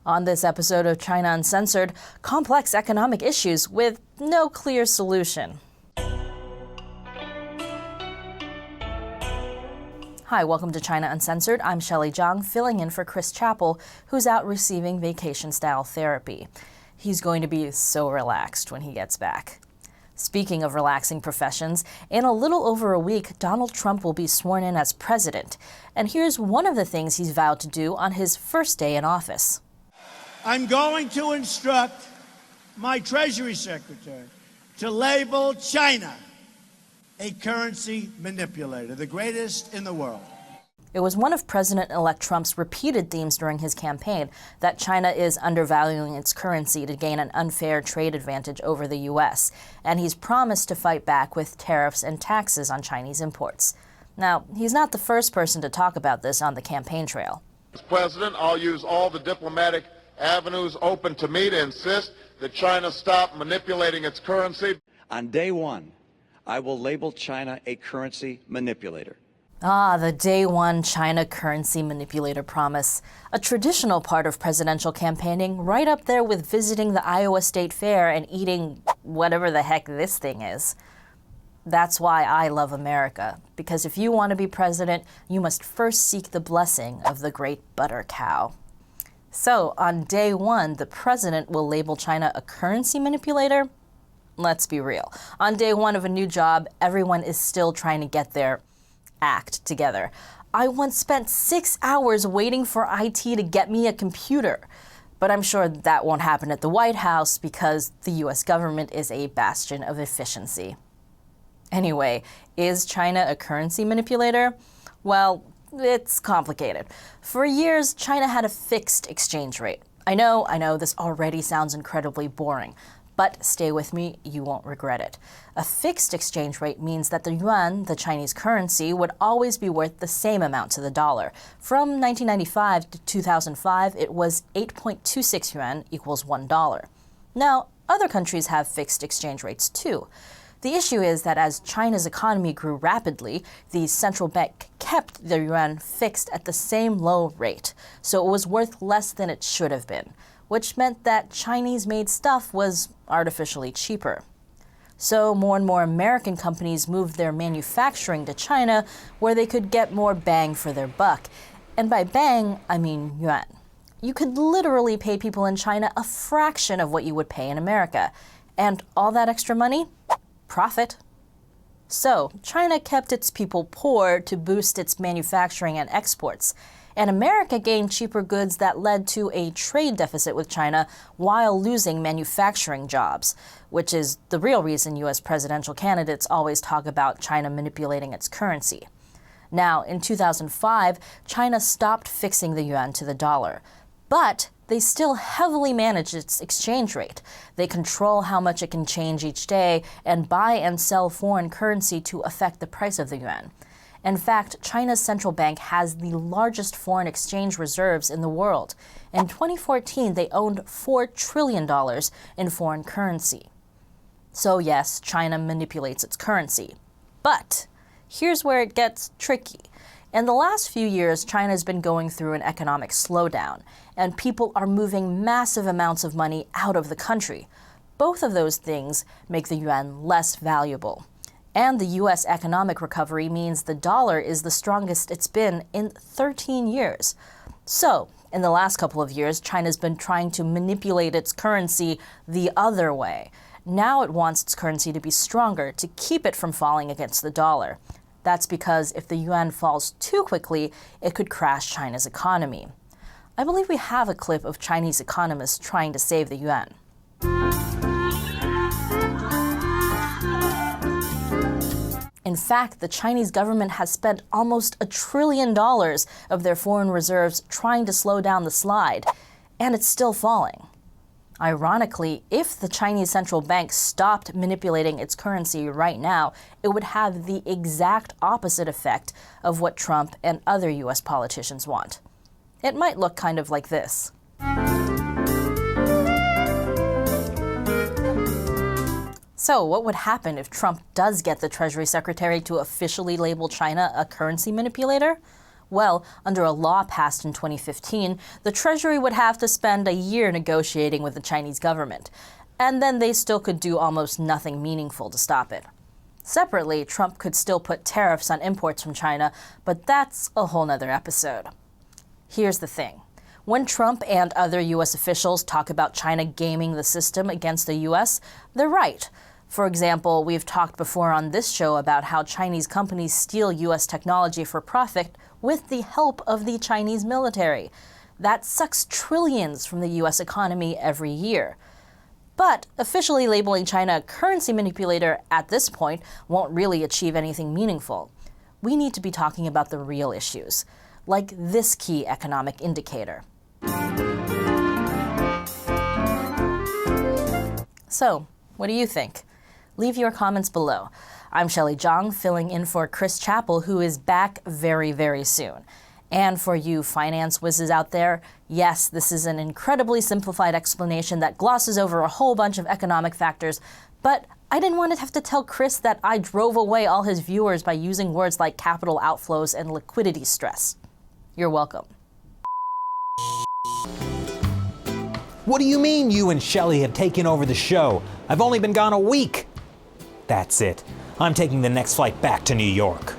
On this episode of China Uncensored, complex economic issues with no clear solution. Hi, welcome to China Uncensored. I'm Shelley Zhang, filling in for Chris Chappell, who's out receiving vacation-style therapy. He's going to be so relaxed when he gets back. Speaking of relaxing professions, in a little over a week, Donald Trump will be sworn in as president. And here's one of the things he's vowed to do on his first day in office. I'm going to instruct my Treasury Secretary to label China a currency manipulator, the greatest in the world. It was one of President-elect Trump's repeated themes during his campaign that China is undervaluing its currency to gain an unfair trade advantage over the U.S., and he's promised to fight back with tariffs and taxes on Chinese imports. Now, he's not the first person to talk about this on the campaign trail. As president, I'll use all the diplomatic avenues open to me to insist that China stop manipulating its currency. On day one, I will label China a currency manipulator. Ah, the day one China currency manipulator promise. A traditional part of presidential campaigning, right up there with visiting the Iowa State Fair and eating whatever the heck this thing is. That's why I love America, because if you want to be president, you must first seek the blessing of the great butter cow. So, on day one, the president will label China a currency manipulator? Let's be real. On day one of a new job, everyone is still trying to get their act together. I once spent 6 hours waiting for IT to get me a computer. But I'm sure that won't happen at the White House because the U.S. government is a bastion of efficiency. Anyway, is China a currency manipulator? Well, it's complicated. For years, China had a fixed exchange rate. I know, this already sounds incredibly boring, but stay with me, you won't regret it. A fixed exchange rate means that the yuan, the Chinese currency, would always be worth the same amount to the dollar. From 1995 to 2005, it was 8.26 yuan equals $1. Now, other countries have fixed exchange rates too. The issue is that as China's economy grew rapidly, the central bank kept the yuan fixed at the same low rate, so it was worth less than it should have been, which meant that Chinese-made stuff was artificially cheaper. So more and more American companies moved their manufacturing to China, where they could get more bang for their buck. And by bang, I mean yuan. You could literally pay people in China a fraction of what you would pay in America. And all that extra money? Profit. So, China kept its people poor to boost its manufacturing and exports. And America gained cheaper goods that led to a trade deficit with China while losing manufacturing jobs, which is the real reason U.S. presidential candidates always talk about China manipulating its currency. Now, in 2005, China stopped fixing the yuan to the dollar. But they still heavily manage its exchange rate. They control how much it can change each day and buy and sell foreign currency to affect the price of the yuan. In fact, China's central bank has the largest foreign exchange reserves in the world. In 2014, they owned $4 trillion in foreign currency. So yes, China manipulates its currency. But here's where it gets tricky. In the last few years, China has been going through an economic slowdown, and people are moving massive amounts of money out of the country. Both of those things make the yuan less valuable. And the U.S. economic recovery means the dollar is the strongest it's been in 13 years. So, in the last couple of years, China's been trying to manipulate its currency the other way. Now it wants its currency to be stronger to keep it from falling against the dollar. That's because if the yuan falls too quickly, it could crash China's economy. I believe we have a clip of Chinese economists trying to save the yuan. In fact, the Chinese government has spent almost $1 trillion of their foreign reserves trying to slow down the slide, and it's still falling. Ironically, if the Chinese central bank stopped manipulating its currency right now, it would have the exact opposite effect of what Trump and other U.S. politicians want. It might look kind of like this. So what would happen if Trump does get the Treasury Secretary to officially label China a currency manipulator? Well, under a law passed in 2015, the Treasury would have to spend a year negotiating with the Chinese government. And then they still could do almost nothing meaningful to stop it. Separately, Trump could still put tariffs on imports from China, but that's a whole nother episode. Here's the thing. When Trump and other U.S. officials talk about China gaming the system against the U.S., they're right. For example, we've talked before on this show about how Chinese companies steal U.S. technology for profit with the help of the Chinese military. That sucks trillions from the U.S. economy every year. But officially labeling China a currency manipulator at this point won't really achieve anything meaningful. We need to be talking about the real issues, like this key economic indicator. So, what do you think? Leave your comments below. I'm Shelley Zhang, filling in for Chris Chappell, who is back very, very soon. And for you finance whizzes out there, yes, this is an incredibly simplified explanation that glosses over a whole bunch of economic factors, but I didn't want to have to tell Chris that I drove away all his viewers by using words like capital outflows and liquidity stress. You're welcome. What do you mean you and Shelley have taken over the show? I've only been gone a week. That's it. I'm taking the next flight back to New York.